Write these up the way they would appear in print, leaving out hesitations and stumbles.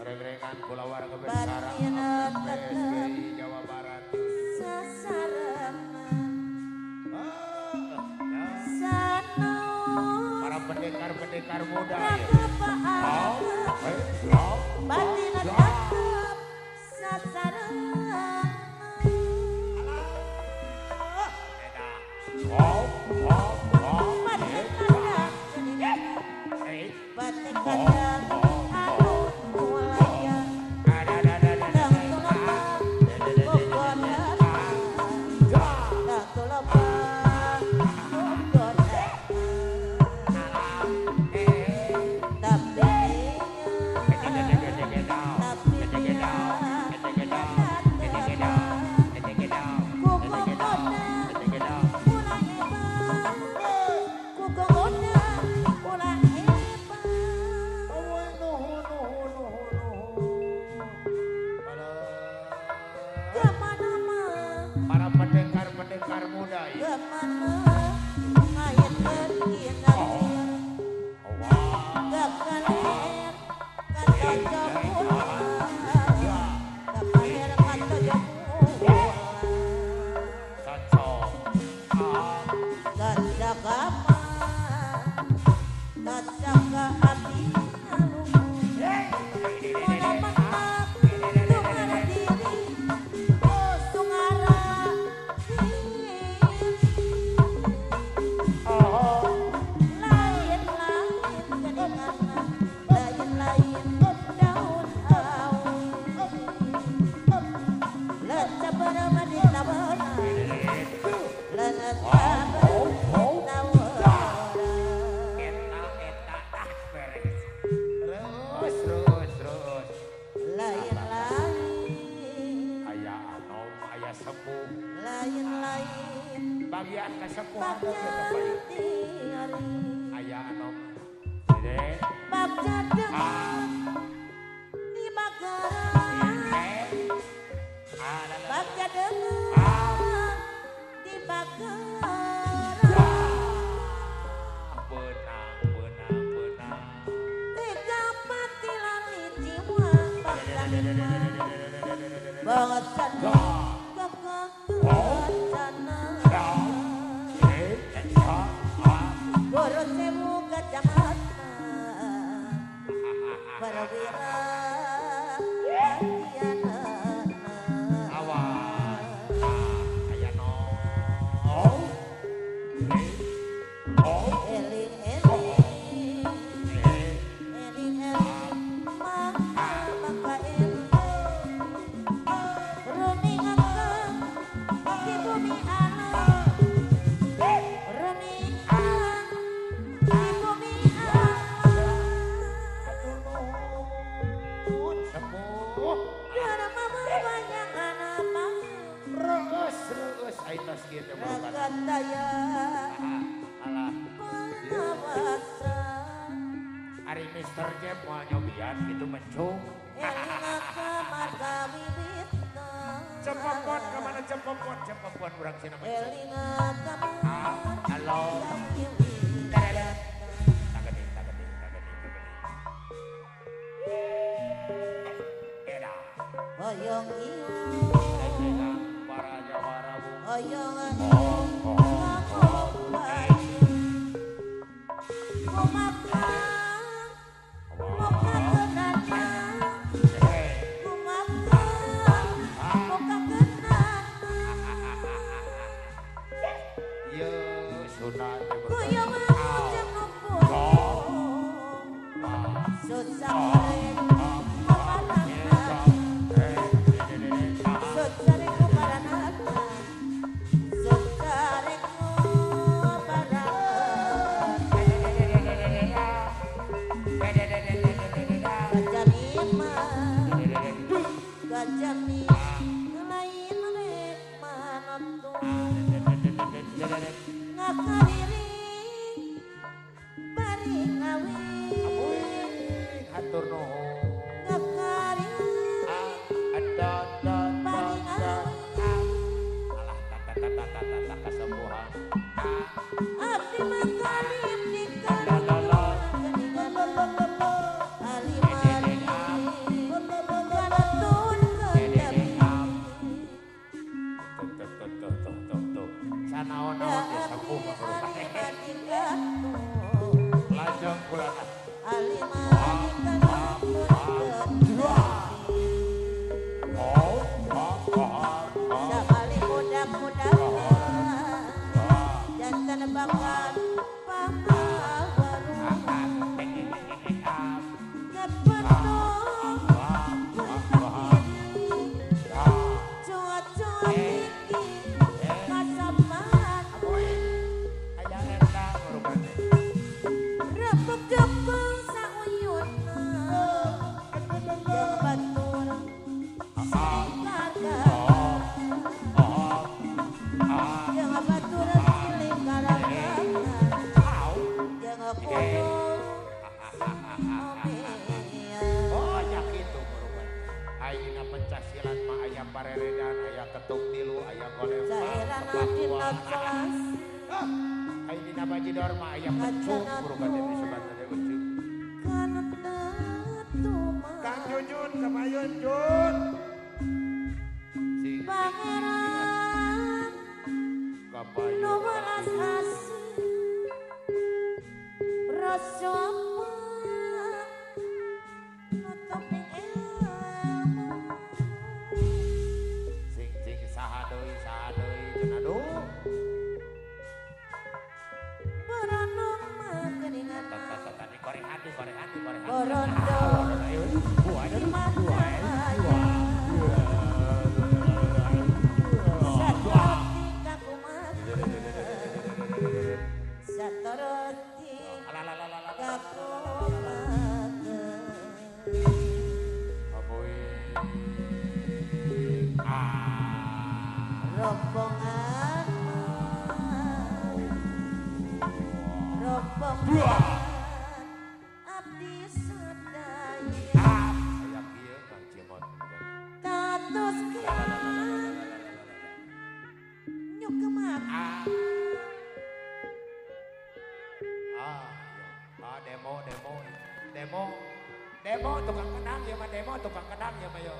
Reng-rengan kula warga bersarang PSBI Jawa Barat. Para pendekar-pendekar muda ya. Para pendekar-pendekar muda ya. Bagian kesepuhan ayah anom dede di Bagaran di Bagaran benang tiga mati lali jiwa bangsan Borot sewu kacamata perwira awas aya no eling maka rumi ngakak di bumi anak rumi aitas gitu daya alah pengawasan hari Mister J mau nyobian gitu mencung cepopon kemana cepopon kurang sih namanya halo tageting eda boyong para jawara bu boyongan Jangan Pareredan aya ketuk tilu aya golem Cairan adina kelas ai dina bajidor mah aya pecuk burukan di sebatna teh ucuk kana tatu Kang Jujun kamayun Jun pangeran kabayun nu welas asih rasa nutupi ilmu sing saha deui cenah aduh beranung mah geuningan tadi korehan borondo satoroti rombongan abdi sadaya aya kieu Kang Cimot tatos nyuk kemak demo tukang kenang ya mah demo tukang kenang ya mah yo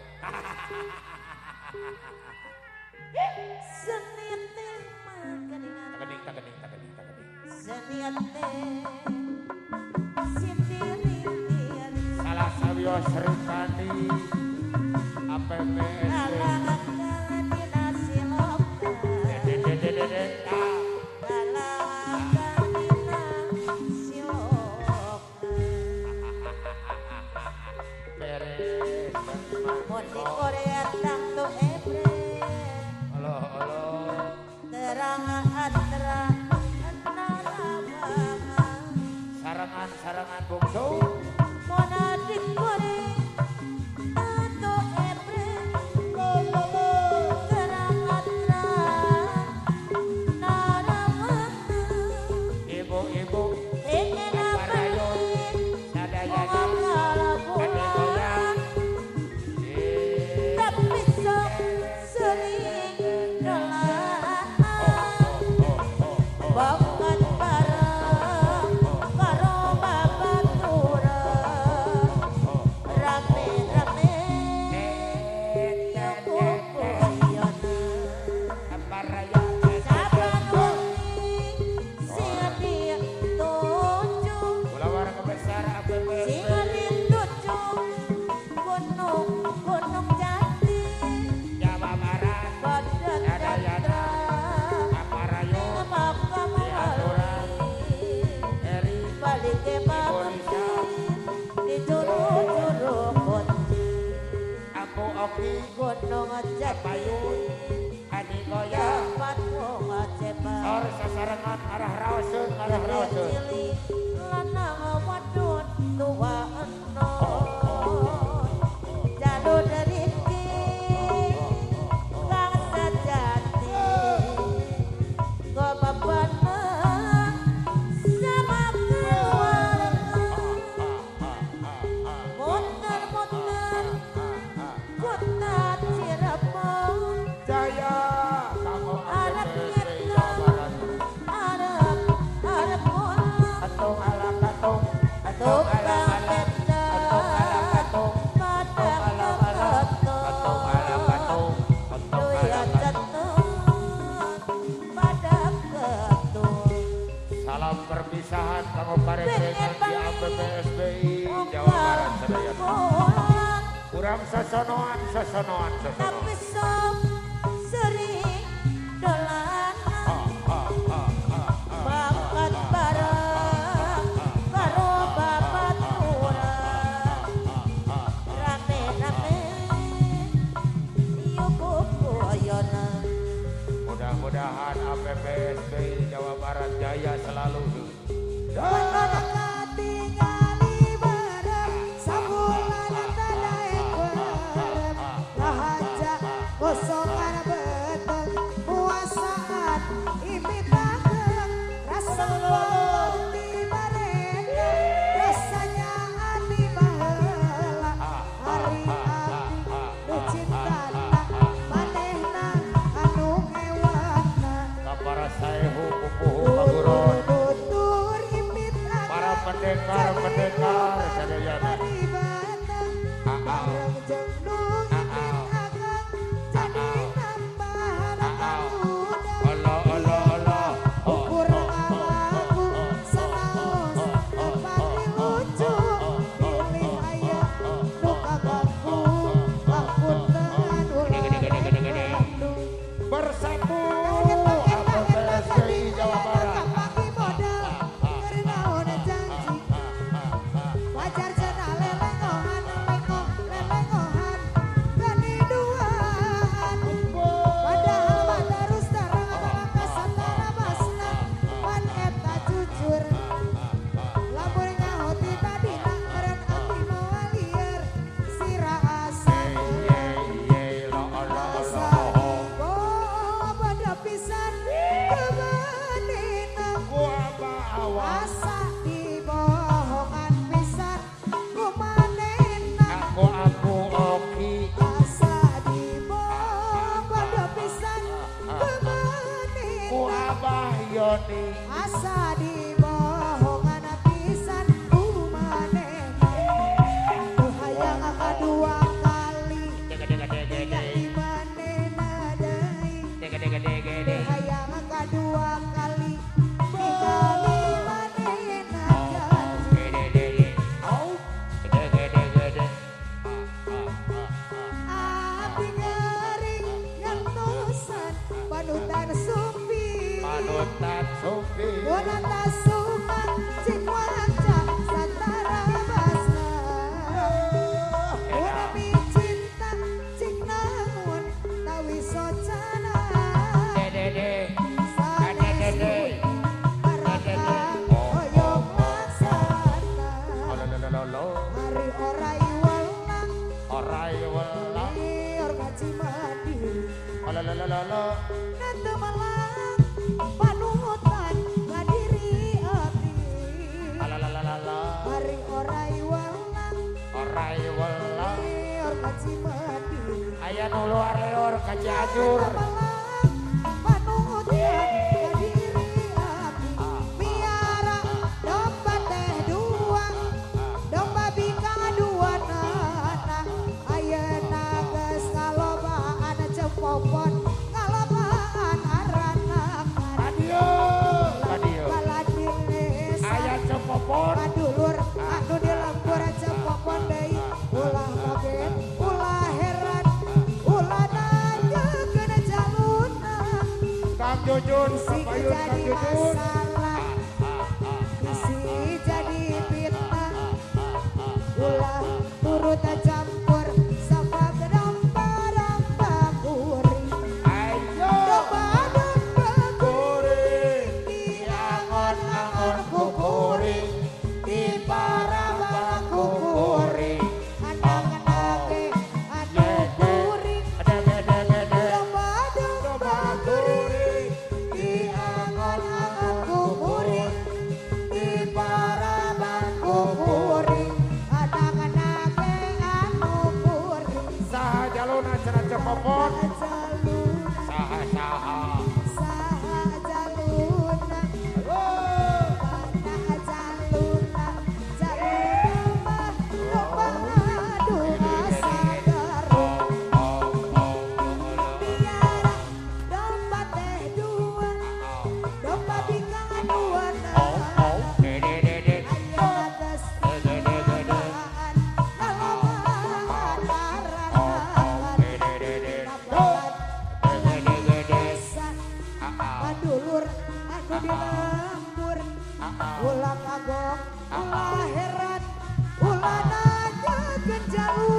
senite mah geuningan takening senite sindirian salah sawios Srikandi APPSD alangan dinasi loka alangan dinasi loka beres mun di Korea tangtu ebre halo terang atra narabama sarangan bungsu mun di Korea tangtu ebre terang atra narabama ibu-ibu ingin Parayun sadayana kadegoyang tapi sok sering dolan banget bareng karo babaturan rame-rame nyukup koyona saban wengi sia dituju Ulawar kebesar APPSD sia dituju gunung jati Jawa Barat badan sadayana Parayun diaturan eri balik ke Indonesia dijuru-juru kunci Ambu Oki gunung jati Payun Adi Goyang dapat bunga cepat Sor sasarengan arah raoseun cili lanang wadon tua enom jalur deriki kang sajati gobabana sama keluarga muter-muter kota Cirebon Jaya kamu Arab APPSD kita Jawa Barat Arab bola Atung ala katung Atung ala benda katung pada Atung ala katung doya jatuh pada ketung Salam perpisahan kamu parendengan di APPSBI Jawa Barat sadayana bulan kurang sasonoan tapi sok sering dolan bakat bareng karo babaturan BSBI Jawa Barat jaya selalu. Tinggali bareng sabulan tanah bareng rahaja kosongan beteng puasaan imitakan rasa di mereka rasanya hati baheula hari abdi nu cintana manehna anu hewana Para saehu pupuhu paguron tutur impit para pendekar sadayana. bareng jeung nu impit agang jadi nambahan muda Allah ukur ngalaku sanaos nepati lucu pilih aya nu kaganggu ngapunten ulah bersatu apa BSBI Jawa Barat. pagi modal kernaon janji wajar cenah lelengohan lelengohan gani duaan padahal mah terus terang kasatana basna pan eta jujur lamun ngahoti tadina meureun abdi moal lieur sira asa asa pada pisan kebenina asa dibohongan pisan kumanehna Aku oki asa dibohong pada pisan ku kebenina Abah Yoni. asa dibohongan pisan kumanehna tuh hayang kadua kali di manehna deui hayang kadua kali ningali manehna janji abdi gering ngantosan panutan sumpi Panutan Sumpi bonan tasuma cing waca santara basna bonan cinta cing namun tawi socana sanesui baraka hoyong maksana hari orai welang Orai welang lior gaji mandiri nanti malang panutan ngadiri abdi hari orai welang Orai welang lior gaji mandiri aya nu luar leor ka Cianjur. malang panutan ngadiri abdi miara domba teh dua domba bika dua nana ayeuna geus kalobaan cepopon kalobaan aranakan Radio baladin desa aya cepopon padulur anu di lembur cepopon deui ulah kaget ulah heran ulah nanyakeun jaluna Kang Jujun si papayun Kang jadi Jujun. masalah si jadi fitnah ulah turut campur sabab domba kuring Ayo domba kuring di angon-angon kukuring di parah kuring anak-anake anu kuring domba kuring di angon-angon kuring di parah kuring anak-anake anu kuring saha jaluna cenah cepopon jaluna saha saha jaluna mana jaluna mah domba ngadu asa garuk biara domba teh dua domba bika dua nana ayeuna geus tambahan kalamahan aranakan nabalan desa padulur anu di lembur ulah kagok ulah heran ulah nanyakeun jalur